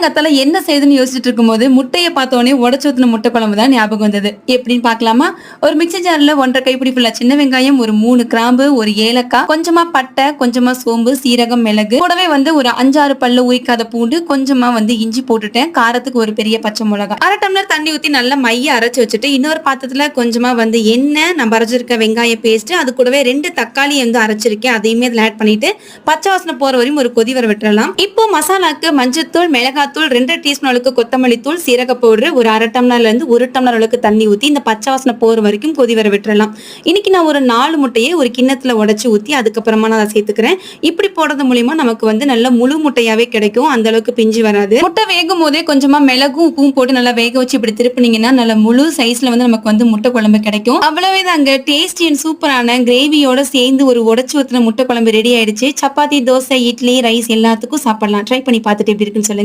காலங்காத்தால என்ன செய்யுதுன்னு யோசிச்சுட்டு இருக்கும்போது முட்டைய பார்த்தோனே உடைச்சு ஊத்துன முட்டை குழம்பு தான் ஞாபகம் வந்தது. எப்படின்னு பார்க்கலாமா? ஒரு மிக்ஸி ஜார்ல 1 1/2 கைப்பிடி ஃபுல்லா சின்ன வெங்காயம், ஒரு 3 கிராம்பு, ஒரு ஏலக்காய், கொஞ்சமா பட்டை, கொஞ்சமா சோம்பு, சீரகம், மிளகு, கூடவே ஒரு 5 6 பல்லு உரிக்காத பூண்டு, கொஞ்சமா இஞ்சி போட்டுட்டேன். காரத்துக்கு ஒரு பெரிய பச்சை மிளகாய், 1/2 டம்ளர் தண்ணி ஊத்தி நல்லா மைய அரைச்சு வச்சுட்டு இன்னொரு பாத்திரத்துல கொஞ்சமா எண்ணெய், நம்ம அரைச்சிருக்க வெங்காய பேஸ்ட், அது கூடவே 2 தக்காளி அரைச்சிருக்கேன், அதையுமே இதுல ஆட் பண்ணிட்டு பச்சை வாசனை போற வரையும் ஒரு கொதி வர விட்டுறலாம். இப்போ மசாலாக்கு மஞ்சத்தூள், மிளகாத்தூள், 2 டீஸ்பூன் அளவுக்கு கொத்தமல்லி தூள், சீரக பவுடர், ஒரு 1/2 டம்ளர்ல இருந்து 1 டம்ளர் அளவுக்கு தண்ணி ஊத்தி இந்த பச்சை வாசனை போற வரைக்கும் கொதி வர விட்டுறலாம். இன்னைக்கு நான் ஒரு 4 முட்டையை ஒரு கிண்ணத்துல உடைச்சு ஊத்தி அதுக்கப்புறமா நான் அதை சேர்த்துக்கிறேன். இப்படி போடுறது மூலியமா நமக்கு நல்ல முழு முட்டையாவே கிடைக்கும். அந்த அளவுக்கு பிஞ்சு வராது. முட்டை வேகும் போதே கொஞ்சமா மிளகும் உப்பும் போட்டு நல்லா வேக வச்சு இப்படி திருப்பினீங்கன்னா நல்ல முழு சைஸ்ல நமக்கு முட்டை குழம்பு கிடைக்கும். அவ்வளவே தாங்க, டேஸ்டி அண்ட் சூப்பரான கிரேவியோட சேர்ந்து ஒரு உடைச்சு ஊத்தின முட்டை குழம்பு ரெடி ஆயிடுச்சு. சப்பாத்தி, தோசை, இட்லி, ரைஸ் எல்லாத்துக்கும் சாப்பிடலாம். ட்ரை பண்ணி பார்த்துட்டு எப்படி இருக்குன்னு சொல்லுங்க.